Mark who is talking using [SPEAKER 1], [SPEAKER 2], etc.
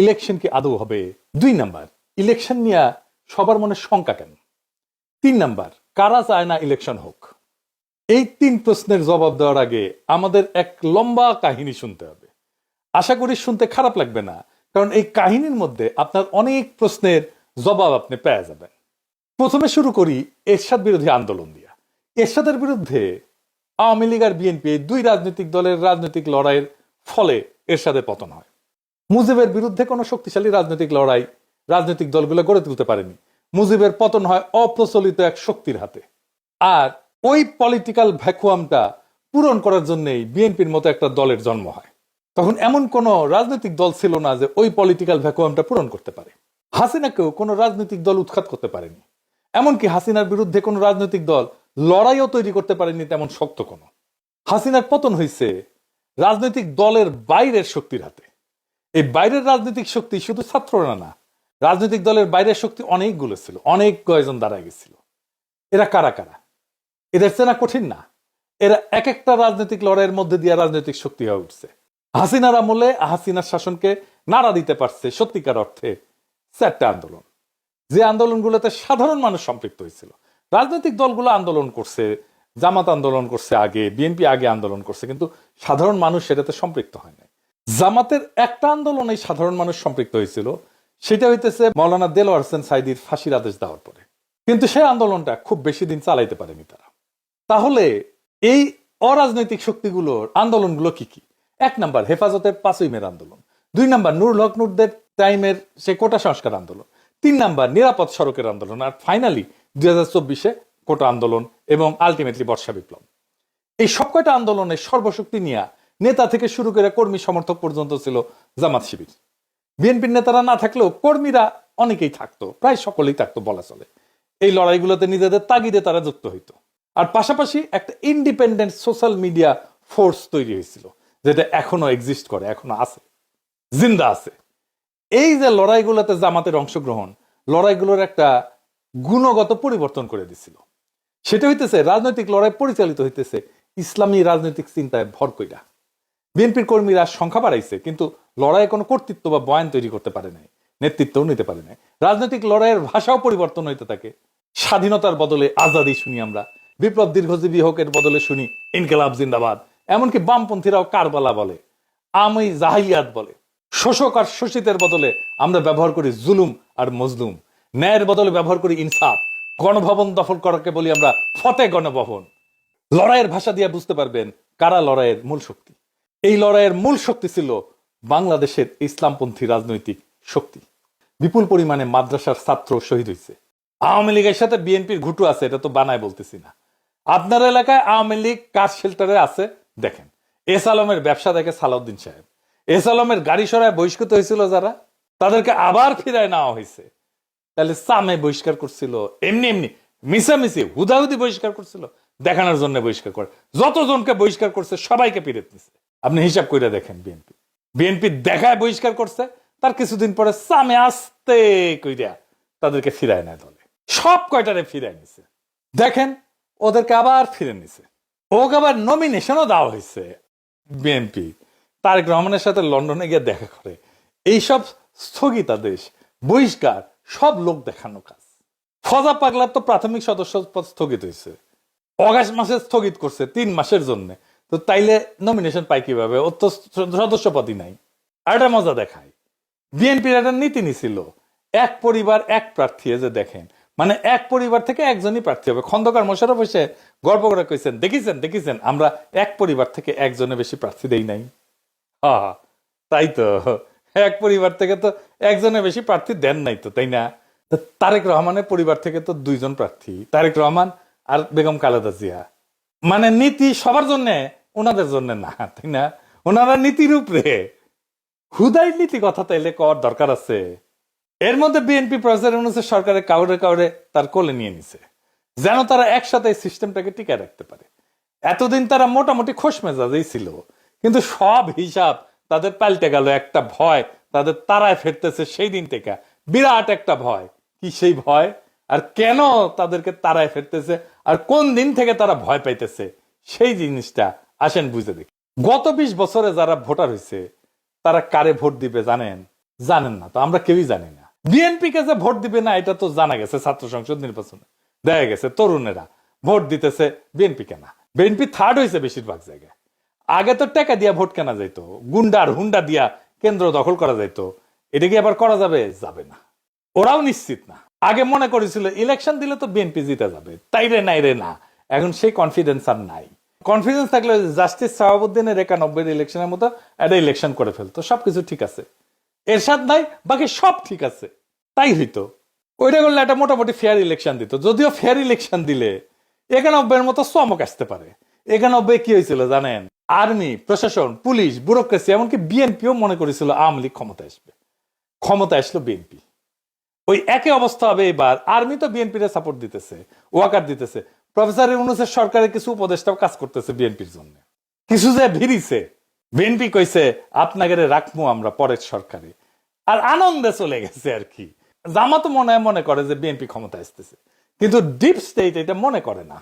[SPEAKER 1] Election কি আদৌ হবে? 2 নাম্বার, ইলেকশন নিয়ে সবার মনে শঙ্কা কেন? 3 নাম্বার, কারা চায় না ইলেকশন হোক? এই 3 প্রশ্নের জবাব দেওয়ার আগে আমাদের এক লম্বা কাহিনী শুনতে হবে। আশা করি শুনতে খারাপ লাগবে না, কারণ এই কাহিনীর মধ্যে আপনার অনেক প্রশ্নের জবাব আপনি পেয়ে যাবেন। প্রথমে শুরু করি এরশাদ বিরোধী আন্দোলন দিয়া। এরশাদের বিরুদ্ধে আওয়ামী লীগ আর বিএনপি 2 রাজনৈতিক দলের রাজনৈতিক লড়াইয়ের ফলে এরশাদের পতন হয়। মুজিবের বিরুদ্ধে কোনো শক্তিশালী রাজনৈতিক লড়াই রাজনৈতিক দলগুলো গড়ে তুলতে পারেনি। মুজিবের পতন হয় অপ্রচলিত এক শক্তির হাতে। আর ওই পলিটিক্যাল ভ্যাকুয়ামটা পূরণ করার জন্যই বিএনপির মতো একটা দলের জন্ম হয়। তখন এমন কোন রাজনৈতিক দল ছিল না যে ওই পলিটিক্যাল ভ্যাকুয়ামটা পূরণ করতে পারে। হাসিনাকেও কোনো রাজনৈতিক দল উৎখাত করতে পারেনি। এমনকি হাসিনার বিরুদ্ধে কোনো রাজনৈতিক দল লড়াইও তৈরি করতে পারেনি তেমন শক্ত কোনো। হাসিনার পতন হয়েছে রাজনৈতিক দলের বাইরের শক্তির হাতে। এই বাইরের রাজনৈতিক শক্তি শুধু ছাত্ররা না, রাজনৈতিক দলের বাইরের শক্তি অনেকগুলো ছিল, অনেক কয়েকজন দাঁড়ায় গেছিল। এরা কারা কারা? এদের চেনা কঠিন না। এরা এক একটা রাজনৈতিক লড়াইয়ের মধ্যে দিয়ে রাজনৈতিক শক্তি হয়ে উঠছে। হাসিনার আমলে হাসিনার শাসনকে নাড়া দিতে পারছে সত্যিকার অর্থে 4টা আন্দোলন, যে আন্দোলনগুলোতে সাধারণ মানুষ সম্পৃক্ত হয়েছিল। রাজনৈতিক দলগুলো আন্দোলন করছে, জামাত আন্দোলন করছে আগে, বিএনপি আগে আন্দোলন করছে, কিন্তু সাধারণ মানুষ সেটাতে সম্পৃক্ত হয় নাই। জামাতের একটা আন্দোলনে সাধারণ মানুষ সম্পৃক্ত হয়েছিল, সেটা হইতেছে মাওলানা দেলোয়ার হোসেন সাঈদীর ফাঁসির আদেশ দেওয়ার পরে। কিন্তু সেই আন্দোলনটা খুব বেশি দিন চালাইতে পারেনি তারা। তাহলে এই অরাজনৈতিক শক্তিগুলোর আন্দোলনগুলো কি কি? 1 নাম্বার, হেফাজতের 5ই মের আন্দোলন। 2 নাম্বার, নুরুল হক নুরদের টাইমের সে কোটা সংস্কার আন্দোলন। 3 নাম্বার, নিরাপদ সড়কের আন্দোলন। আর ফাইনালি 2024 কোটা আন্দোলন এবং আলটিমেটলি বর্ষা বিপ্লব। এই সব কয়টা আন্দোলনের সর্বশক্তি নিয়ে নেতা থেকে শুরু করে কর্মী সমর্থক পর্যন্ত ছিল জামাত শিবির। বিএনপির নেতারা না থাকলেও কর্মীরা অনেকেই থাকতো, প্রায় সকলেই থাকতো বলা চলে। এই লড়াইগুলোতে নিজেদের তাগিদে তারা যুক্ত হইতো। আর পাশাপাশি একটা ইন্ডিপেন্ডেন্ট সোশ্যাল মিডিয়া ফোর্স তৈরি হয়েছিল, যেটা এখনো এক্সিস্ট করে, এখনো আছে, জিন্দা আছে। এই যে লড়াইগুলোতে জামাতের অংশগ্রহণ, লড়াইগুলোর একটা গুণগত পরিবর্তন করে দিছিল। সেটা হইতেছে রাজনৈতিক লড়াই পরিচালিত হইতেছে ইসলামী রাজনৈতিক চিন্তায় ভর কইরা। বিএনপির কর্মীরা সংখ্যা বাড়াইছে, কিন্তু লড়াইয়ে কোনো কর্তৃত্ব বা বয়ান তৈরি করতে পারে নাই, নেতৃত্বও নিতে পারে নাই। রাজনৈতিক লড়াইয়ের ভাষাও পরিবর্তন হইতে থাকে। স্বাধীনতার বদলে আজাদি শুনি আমরা, বিপ্লব দীর্ঘজীবী হোকের বদলে শুনি ইনকিলাব জিন্দাবাদ। এমনকি বামপন্থীরাও কারবালা বলে, আমি জাহিলিয়াত বলে। শোষক আর শোষিতের বদলে আমরা ব্যবহার করি জুলুম আর মজলুম। ন্যায়ের বদলে ব্যবহার করি ইনসাফ। গণভবন দখল করাকে বলি আমরা ফতে গণভবন। লড়াইয়ের ভাষা দিয়ে বুঝতে পারবেন কারা লড়াইয়ের মূল শক্তি। এই লড়াইয়ের মূল শক্তি ছিল বাংলাদেশের ইসলামপন্থী রাজনৈতিক শক্তি। বিপুল পরিমাণে মাদ্রাসার ছাত্র শহীদ হয়েছে। আওয়ামী লীগের সাথে বিএনপির ঘুটু আছে, এটা তো বানায় বলতেছি না। আপনার এলাকায় আওয়ামী লীগ কার শেল্টারে আছে দেখেন। এস আলমের ব্যবসা দেখে সালাউদ্দিন সাহেব। এস আলমের গাড়ি সরায় বহিষ্কৃত হয়েছিল যারা, তাদেরকে আবার ফিরায় নেওয়া হয়েছে। তাহলে সামে বহিষ্কার করছিল, এমনি এমনি মিশামিশি হুদাহুদি বহিষ্কার করছিল, দেখানোর জন্য বহিষ্কার করে। যতজনকে বহিষ্কার করছে সবাইকে পিরেত নিছে। আপনি হিসাব করে দেখেন, বিএনপি দেখায় বহিষ্কার করছে, তার কিছুদিন পরে সামে আসতে কইরা তাদেরকে ফিরায় নেয় দলে। সব কয়টারে ফিরায় নিছে। দেখেন ওদেরকে আবার ফিরে নিছে। ওকে আবার নমিনেশনও দেওয়া হয়েছে। বিএনপি তারেক রহমানের সাথে লন্ডনে গিয়ে দেখা করে। এইসব স্থগিতাদেশ, বহিষ্কার সব লোক দেখানো কাজ। ফজা পাগলার তো প্রাথমিক সদস্য পদ স্থগিত হয়েছে, অগাস্ট মাসে স্থগিত করছে 3 মাসের জন্য। তো তাইলে নমিনেশন পাই কিভাবে? ও তো সদস্য পদই নাই। আর একটা মজা দেখায়, বিএনপির একটা নীতি নিছিল, এক পরিবার এক প্রার্থী। যে দেখেন, মানে এক পরিবার থেকে একজনই প্রার্থী হবে। খন্দকার মোশাররফ এসে গর্ব করে কইছেন, দেখেছেন আমরা এক পরিবার থেকে একজনের বেশি প্রার্থী দেই নাই। হ্যাঁ, তাই তো, এক পরিবার থেকে তো একজনের বেশি প্রার্থী দেন নাই তো, তাই না? তারেক রহমানের পরিবার থেকে তো 2 জন প্রার্থী, তারেক রহমান আর বেগম খালেদা জিয়া। মানে নীতি সবার জন্য, ওনাদের জন্য না, তাই না? ওনারা নীতির উপরে হুদাই নীতি কথা তাইলে কর দরকার আছে। এর মধ্যে বিএনপি প্রেসিডেন্ট সরকারের কাউরে তার কোলে নিয়ে নিছে, যেন তারা একসাথে এই সিস্টেমটাকে টিকায় রাখতে পারে। এতদিন তারা মোটামুটি খোশ মেজাজেই ছিল, কিন্তু সব হিসাব তাদের পাল্টে গেল। একটা ভয় তাদের তারায় ফেরতেছে সেই দিন থেকে, বিরাট একটা ভয়। কি সেই ভয়, আর কেন তাদেরকে তারায় ফেরতেছে, আর কোন দিন থেকে তারা ভয় পাইতেছে, সেই জিনিসটা আসেন বুঝে দেখি। গত 20 বছরে যারা ভোটার হয়েছে তারা কারে ভোট দিবে জানেন? জানেন না তো, আমরা কেউই জানি না। বিএনপি কে যে ভোট দিবে না এটা তো জানা গেছে, ছাত্র সংসদ নির্বাচনে দেখা গেছে তরুণেরা ভোট দিতেছে বিএনপি কেনা। বিএনপি থার্ড হয়েছে বেশিরভাগ জায়গায়। আগে তো টাকা দিয়া ভোট কেনা যাইতো, গুন্ডার হুন্ডা দিয়া কেন্দ্র দখল করা যাইতো। এটা কি আবার করা যাবে? যাবে না। ওরাও নিশ্চিত না। আগে মনে করেছিল ইলেকশন দিলে তো বিএনপি জিতে যাবে, তাই রে নাই রে না। এখন সেই কনফিডেন্স আর নাই। কনফিডেন্স থাকলে জাস্টিস শাহাবুদ্দিনের 91 ইলেকশনের মতো একটা ইলেকশন করে ফেলতো, সবকিছু ঠিক আছে। এরশাদ নাই, বাকি সব ঠিক আছে, তাই হইতো। ওইটা করলে একটা মোটামুটি ফেয়ার ইলেকশন দিত। যদিও ফেয়ার ইলেকশন দিলে 91 মতো চমক আসতে পারে। 91 কি হয়েছিল জানেন? আর্মি, প্রশাসন, পুলিশ, ব্যুরোক্রেসি, এমনকি বিএনপিও মনে করেছিল আওয়ামী লীগ ক্ষমতা আসবে। ক্ষমতা আসলো বিএনপি। ওই একই অবস্থা হবে এবার। আর্মি তো বিএনপির সাপোর্ট দিতেছে, ওয়াকার দিতেছে। প্রফেসর ইউনূসের সরকারের কিছু উপদেষ্টাও কাজ করতেছে বিএনপির জন্য। কিছু যে ভিড়িছে, বিএনপি কইছে আপনাকে রাখবো আমরা পরের সরকারে, আর আনন্দে চলে গেছে আর কি। জামাত মনে করে যে বিএনপি ক্ষমতা আসতেছে, কিন্তু ডিপ স্টেট এটা মনে করে না।